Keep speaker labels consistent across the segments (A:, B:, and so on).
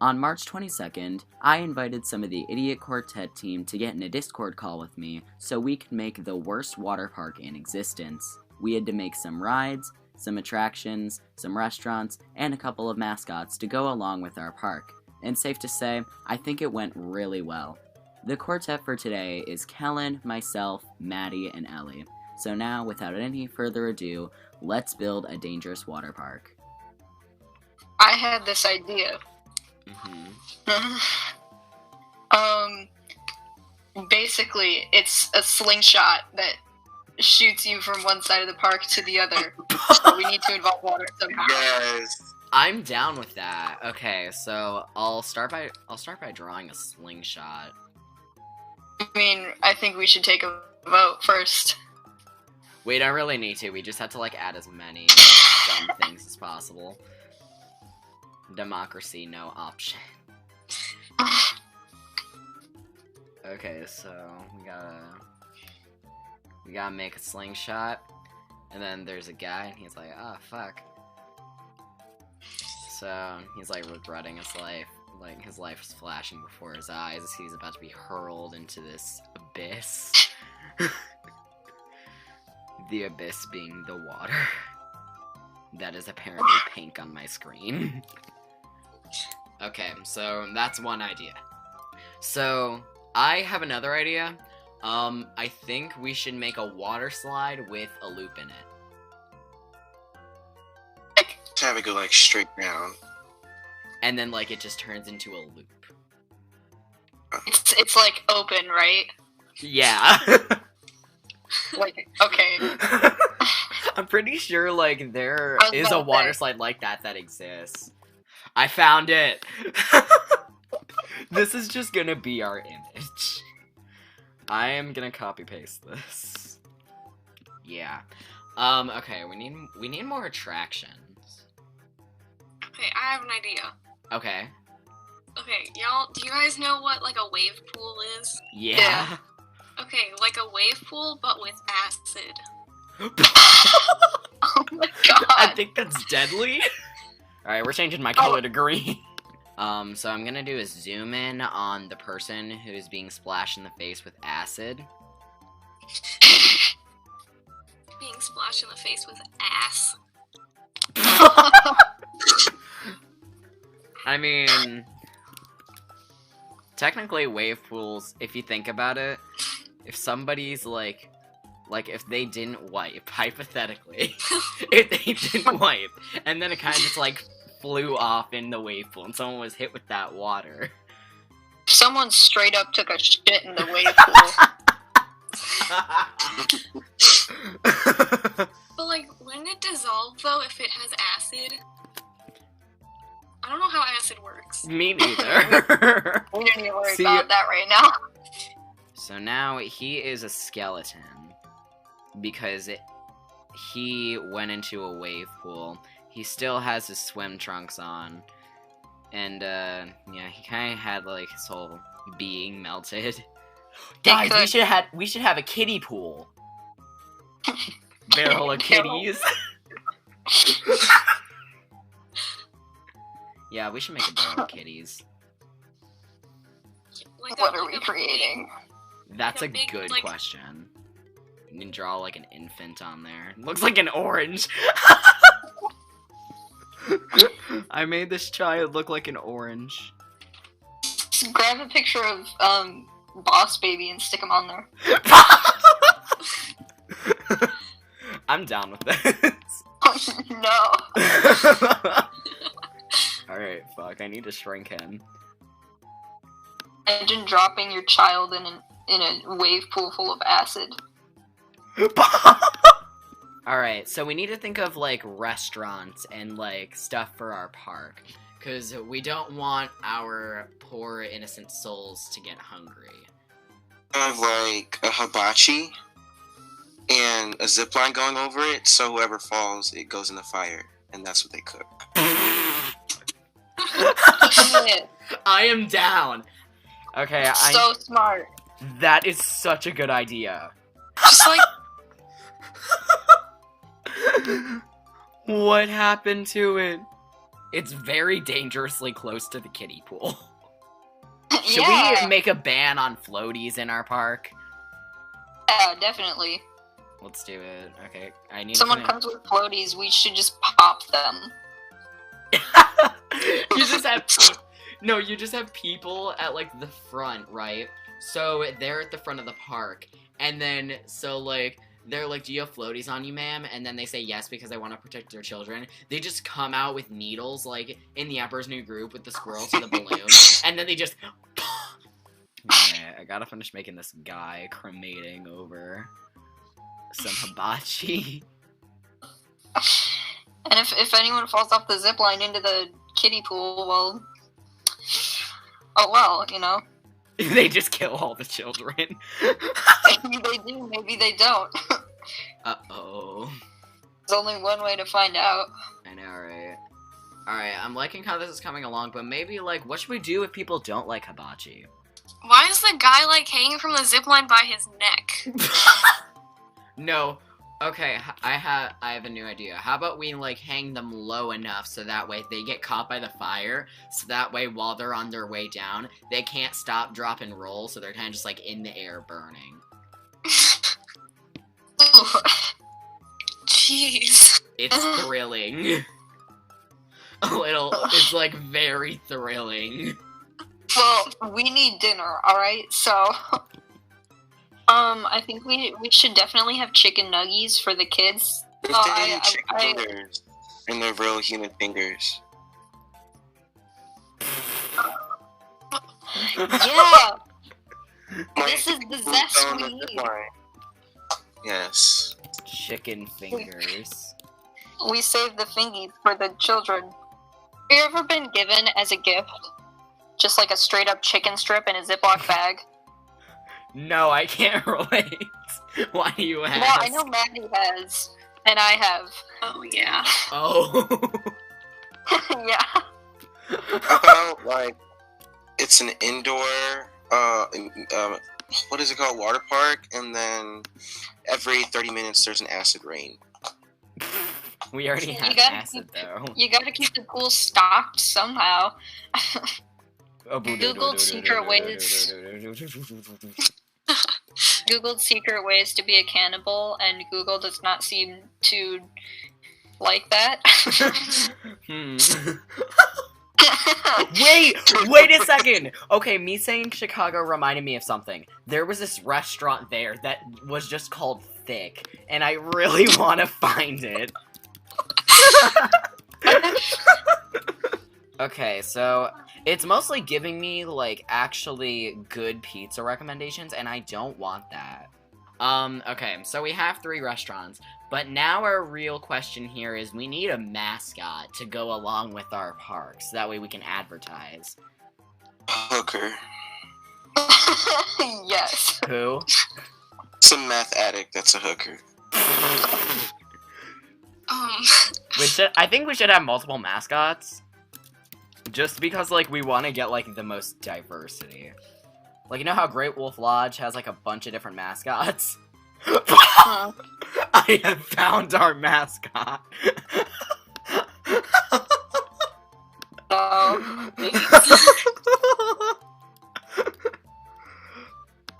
A: On March 22nd, I invited some of the Idiot Quartet team to get in a Discord call with me so we could make the worst water park in existence. We had to make some rides, some attractions, some restaurants, and a couple of mascots to go along with our park. And safe to say, I think it went really well. The quartet for today is Kellen, myself, Maddie, and Ellie. So now, without any further ado, let's build a dangerous water park.
B: I had this idea. Basically, it's a slingshot that shoots you from one side of the park to the other. So we need to involve water somehow.
C: Yes.
A: I'm down with that. Okay, so I'll start by drawing a slingshot.
B: I mean, I think we should take a vote first.
A: We don't really need to. We just have to like add as many dumb things as possible. Democracy, no option. Okay, so we gotta make a slingshot, and then there's a guy, and he's like, "Oh fuck." So he's like regretting his life, like his life is flashing before his eyes as he's about to be hurled into this abyss. The abyss being the water that is apparently pink on my screen. Okay, so that's one idea. So I have another idea. I think we should make a water slide with a loop in it.
C: To have it go like straight down.
A: And then like it just turns into a loop.
B: It's like open, right?
A: Yeah.
B: Like, okay.
A: I'm pretty sure like there is a water slide like that exists. I found it. This is just gonna be our image. I am gonna copy paste this. Yeah. Okay, we need more attractions.
D: Okay, I have an idea.
A: Okay.
D: Okay, y'all, do you guys know what, like, a wave pool is?
A: Yeah.
D: Okay, like a wave pool, but with acid.
B: Oh my god.
A: I think that's deadly. Alright, we're changing my color to green. So I'm gonna do a zoom in on the person who's being splashed in the face with acid.
D: Being splashed in the face with ass.
A: I mean, technically wave pools, if you think about it, if somebody's like if they didn't wipe, hypothetically, if they didn't wipe, and then it kind of just like flew off in the wave pool and someone was hit with that water.
B: Someone straight up took a shit in the wave pool.
D: But, like, wouldn't it dissolve, though, if it has acid? I don't know how acid works.
A: Me neither.
B: We don't need to worry about that right now.
A: So now he is a skeleton because he went into a wave pool. He still has his swim trunks on, and yeah, he kind of had like his whole being melted. Guys, we should have a kiddie pool. Barrel of kitties. Yeah, we should make a barrel of kitties.
D: Like
B: What are we creating?
A: That's a
D: big,
A: good
D: like-
A: question. You can draw like an infant on there. Looks like an orange. I made this child look like an orange.
B: Just grab a picture of Boss Baby and stick him on there.
A: I'm down with this.
B: No.
A: Alright, fuck, I need to shrink him.
B: Imagine dropping your child in a wave pool full of acid.
A: Alright, so we need to think of, like, restaurants and, like, stuff for our park. Because we don't want our poor, innocent souls to get hungry.
C: Have like a hibachi and a zip line going over it, so whoever falls, it goes in the fire, and that's what they cook.
A: I am down! Okay,
B: So smart.
A: That is such a good idea.
B: Just like
A: What happened to it? It's very dangerously close to the kiddie pool. Should
B: Yeah.
A: we make a ban on floaties in our park?
B: Yeah, definitely.
A: Let's do it. Okay, I need
B: If someone
A: to...
B: comes with floaties, we should just pop them.
A: You just have... No, you just have people at, like, the front, right? So, they're at the front of the park. And then, so, like... They're like, do you have floaties on you, ma'am? And then they say yes because they want to protect their children. They just come out with needles, like, in the Emperor's New Groove with the squirrels and the balloon. And then they just... Alright, I gotta finish making this guy cremating over some hibachi.
B: And if anyone falls off the zip line into the kiddie pool, well... Oh well, you know.
A: They just kill all the children.
B: Maybe they do, maybe they don't.
A: Uh-oh.
B: There's only one way to find out.
A: I know, right? Alright, I'm liking how this is coming along, but maybe, like, what should we do if people don't like hibachi?
D: Why is the guy, like, hanging from the zipline by his neck?
A: No. Okay, I have a new idea. How about we, like, hang them low enough so that way they get caught by the fire, so that way while they're on their way down, they can't stop, drop, and roll, so they're kind of just, like, in the air burning.
B: Ooh.
D: Jeez.
A: It's thrilling. A little, it's, like, very thrilling.
B: Well, we need dinner, alright? So, I think we should definitely have chicken nuggies for the kids.
C: If
B: Oh,
C: they do chicken fingers, and they're real human fingers.
B: Yeah!
C: My
B: This is the
C: food's
B: zest
C: on
B: we
C: the
B: need.
C: zip line. Yes.
A: Chicken fingers.
B: We save the fingies for the children. Have you ever been given as a gift just like a straight up chicken strip in a Ziploc bag?
A: No, I can't relate. Why do you ask?
B: Well, I know Maddie has, and I have.
D: Oh, yeah.
A: Oh.
B: Yeah.
C: How about, like, it's an indoor, what is it called? Water park, and then every 30 minutes there's an acid rain.
A: We already
B: You
A: have
B: gotta
A: acid, though.
B: You gotta keep the pool stocked somehow. Googled secret ways. Googled secret ways to be a cannibal, and Google does not seem to like that.
A: Wait a second! Okay, me saying Chicago reminded me of something. There was this restaurant there that was just called Thick, and I really want to find it. Okay, so it's mostly giving me, like, actually good pizza recommendations, and I don't want that. Okay, so we have 3 restaurants, but now our real question here is we need a mascot to go along with our parks, so that way we can advertise.
C: Hooker.
B: Yes.
A: Who?
C: Some meth addict that's a hooker.
A: I think we should have multiple mascots. Just because, like, we want to get, like, the most diversity. Like, you know how Great Wolf Lodge has, like, a bunch of different mascots? I have found our mascot.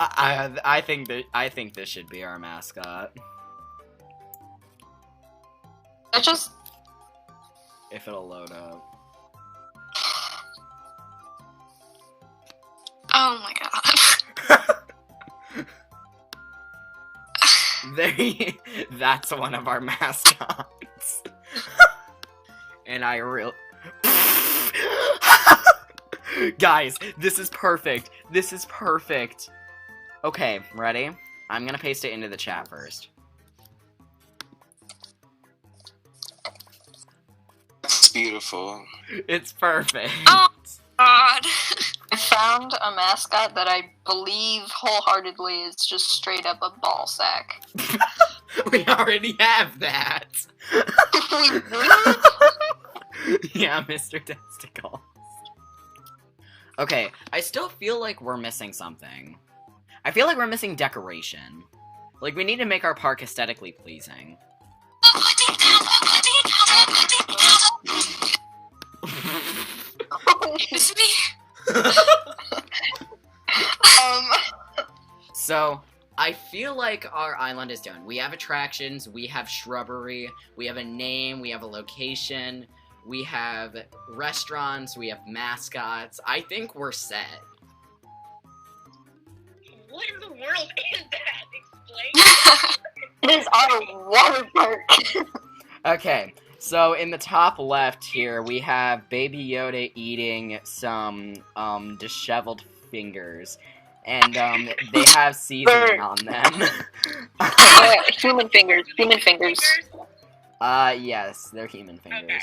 A: I think this should be our mascot. If it'll load up.
D: Oh my god.
A: That's one of our mascots. And I Guys, this is perfect. This is perfect. Okay, ready? I'm gonna paste it into the chat first.
C: It's beautiful.
A: It's perfect.
D: Oh god.
B: I found a mascot that I believe wholeheartedly is just straight up a ball sack.
A: We already have that. Yeah, Mr. Testicles. Okay, I still feel like we're missing something. I feel like we're missing decoration. Like, we need to make our park aesthetically pleasing.
D: Excuse me?
A: So, I feel like our island is done. We have attractions, we have shrubbery, we have a name, we have a location, we have restaurants, we have mascots. I think we're set.
E: What in the world is that? Explain.
B: It is our water park.
A: Okay, so in the top left here, we have Baby Yoda eating some, disheveled fingers. And, they have seasoning on them.
B: Human fingers.
A: Yes, they're human fingers.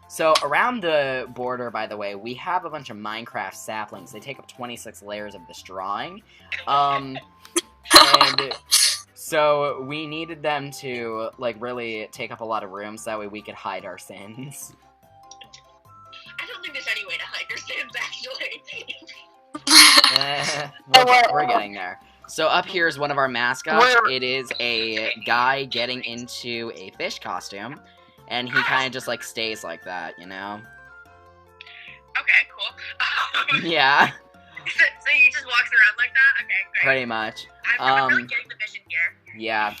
A: So around the border, by the way, we have a bunch of Minecraft saplings. They take up 26 layers of this drawing. And so we needed them to, like, really take up a lot of room so that way we could hide our sins.
E: I don't think there's any way to hide your sins, actually.
A: We're getting there. So up here is one of our mascots. It is a guy getting into a fish costume. And he kind of just, like, stays like that, you know?
E: Okay, cool.
A: Yeah.
E: So he just walks around like that? Okay, great.
A: Pretty much.
E: I'm really getting the vision here.
A: Yeah.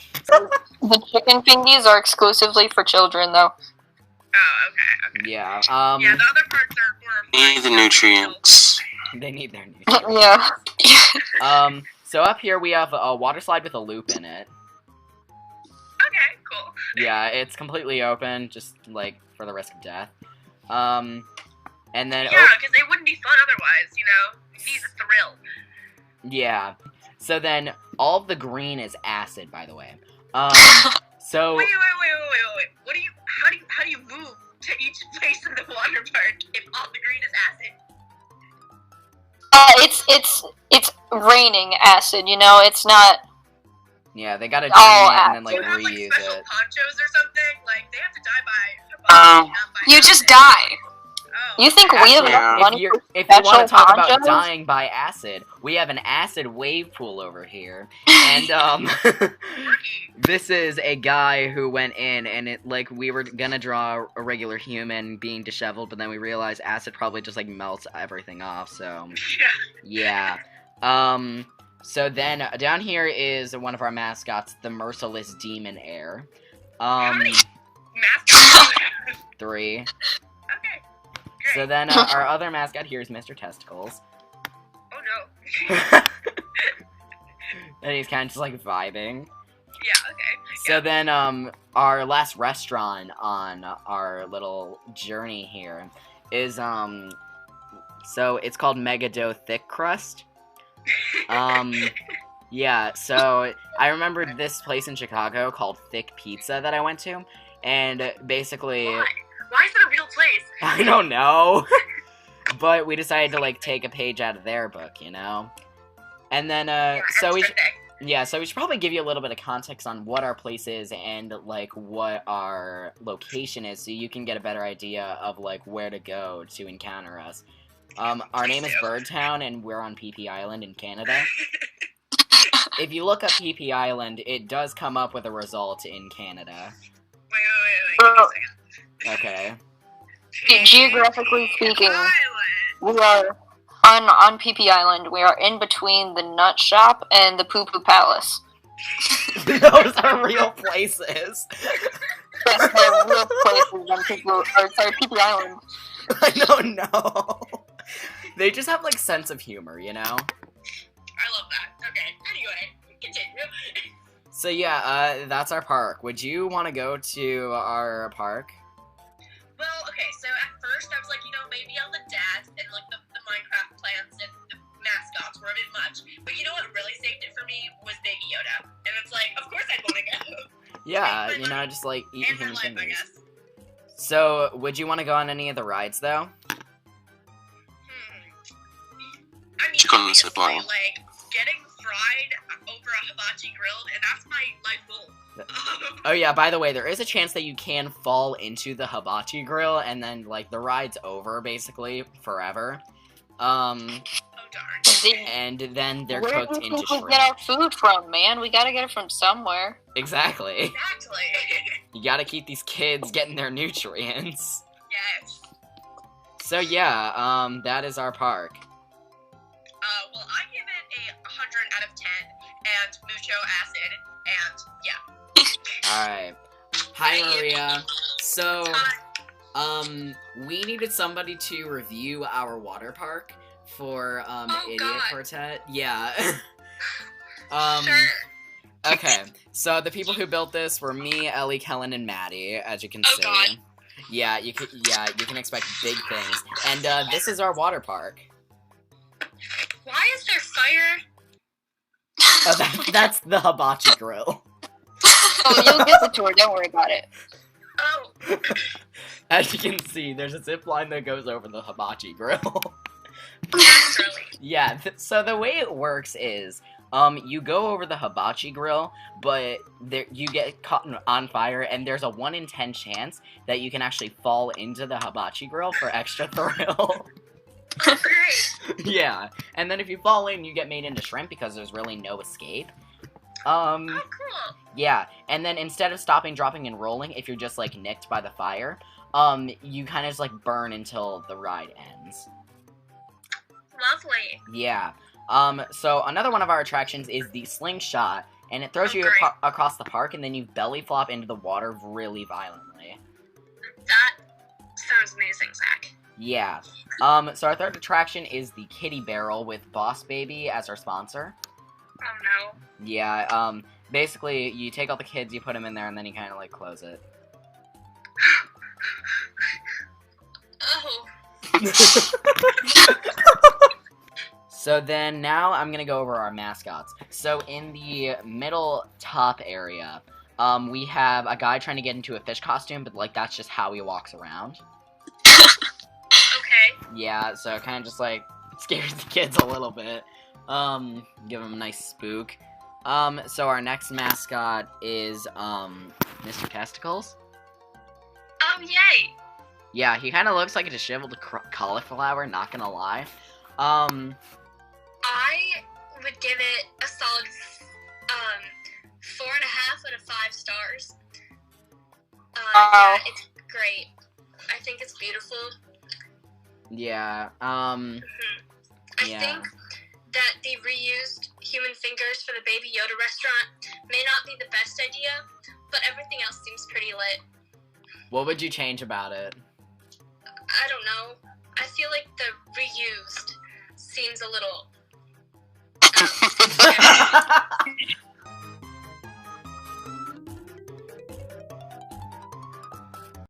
B: The chicken fingies are exclusively for children, though.
E: Oh, okay.
A: Yeah.
E: Yeah, the other parts are for...
C: Need the nutrients.
A: They need their nutrients.
B: Yeah.
A: So up here we have a water slide with a loop in it.
E: Okay, cool.
A: Yeah, it's completely open, just, like, for the risk of death. And then...
E: Yeah, because it wouldn't be fun otherwise, you know? It needs a thrill.
A: Yeah. So then, all of the green is acid, by the way. So...
E: Wait. What do you... How do you move to each place in the water park if all the green is acid?
B: It's raining acid, you know? It's not...
A: Yeah, they gotta drain it and then, like,
E: Do you have, like,
A: reuse
E: special
A: it.
E: ponchos or something? Like, they have to die by... not by
B: You just
E: acid.
B: die.
E: Oh.
B: You think we have enough money
A: If
B: for
A: you want to
B: special
A: talk about
B: ponchos?
A: dying by acid, we have an acid wave pool over here. And, this is a guy who went in and it, like, we were gonna draw a regular human being disheveled, but then we realized acid probably just, like, melts everything off, so...
E: Yeah.
A: Yeah. So then, down here is one of our mascots, the Merciless Demon Air.
E: How many mascots do you have?
A: 3.
E: Okay. Great.
A: So then, our other mascot here is Mr. Testicles.
E: Oh no.
A: And he's kind of just, like, vibing.
E: Yeah, okay.
A: So then, our last restaurant on our little journey here is, so it's called Mega Dough Thick Crust. Yeah, so I remembered this place in Chicago called Thick Pizza that I went to, and basically...
E: Why? Why is it a real place?
A: I don't know. But we decided to, like, take a page out of their book, you know? And then, so we should probably give you a little bit of context on what our place is and, like, what our location is so you can get a better idea of, like, where to go to encounter us. Our name is Birdtown, and we're on PP Island in Canada. If you look up PP Island, it does come up with a result in Canada.
E: Wait. Give me a second.
A: Okay.
B: Geographically speaking,
E: Island.
B: we are on PP Island. We are in between the Nut Shop and the Poo Poo Palace.
A: Those are real places.
B: Yes, they're real places on PP Island.
A: I don't know. They just have, like, sense of humor, you know?
E: I love that. Okay, anyway, continue.
A: So yeah, that's our park. Would you want to go to our park?
E: Well, okay, so at first I was like, you know, maybe I'll adapt and, like, the Minecraft plants and the mascots were a bit much. But you know what really saved it for me was Baby Yoda. And it's like, of course I'd want to go.
A: Yeah, you know, just, like, eat
E: And
A: human
E: my life, I
A: fingers.
E: guess.
A: So, would you want to go on any of the rides, though?
E: I mean,
C: Chicken
E: obviously,
C: zip line.
E: like, getting fried over a hibachi grill, and that's my life goal.
A: Oh yeah, by the way, there is a chance that you can fall into the hibachi grill, and then, like, the ride's over, basically, forever.
E: Oh, darn.
A: And then they're
B: Where
A: cooked
B: do you
A: into
B: think we
A: shrimp.
B: get our food from, man? We gotta get it from somewhere.
A: Exactly.
E: Exactly.
A: You gotta keep these kids getting their nutrients.
E: Yes.
A: So yeah, that is our park.
E: Well, I give it a 100 out of 10, and mucho acid, and yeah.
A: Alright. Hi, Maria. So, we needed somebody to review our water park for, Idiot
D: God.
A: Quartet. Yeah.
D: Sure.
A: Okay. So, the people who built this were me, Ellie, Kellen, and Maddie, as you can
D: Oh,
A: see.
D: God.
A: Yeah, you can expect big things. And, this is our water park.
D: Why is there fire?
A: Oh, that's the hibachi grill.
B: Oh, you'll get the tour. Don't worry about it.
D: Oh,
A: As you can see, there's a zip line that goes over the hibachi grill.
D: naturally.
A: Yeah, so the way it works is, you go over the hibachi grill, but you get caught on fire, and there's a 1 in 10 chance that you can actually fall into the hibachi grill for extra thrill.
D: Oh, great.
A: Yeah, and then if you fall in, you get made into shrimp because there's really no escape.
D: Oh, cool.
A: Yeah, and then instead of stopping, dropping, and rolling, if you're just, like, nicked by the fire, you kind of just, like, burn until the ride ends.
D: Lovely.
A: Yeah. So another one of our attractions is the slingshot, and it throws
D: Oh,
A: you
D: great.
A: across the park, and then you belly flop into the water really violently.
D: That sounds amazing, Zach.
A: Yeah. So our third attraction is the Kitty Barrel with Boss Baby as our sponsor.
D: Oh, no.
A: Yeah, basically, you take all the kids, you put them in there, and then you kind of, like, close it.
D: Oh.
A: So then, now I'm gonna go over our mascots. So in the middle top area, we have a guy trying to get into a fish costume, but, like, that's just how he walks around.
D: Okay.
A: Yeah, so it kind of just, like, scares the kids a little bit. Give them a nice spook. So our next mascot is, Mr. Testicles.
D: Oh, yay.
A: Yeah, he kind of looks like a disheveled cauliflower, not gonna lie.
D: I would give it a solid 4.5 out of 5 stars. Yeah, it's great. I think it's beautiful.
A: Yeah,
D: I
A: yeah.
D: think that the reused human fingers for the Baby Yoda restaurant may not be the best idea, but everything else seems pretty lit.
A: What would you change about it?
D: I don't know. I feel like the reused seems a little...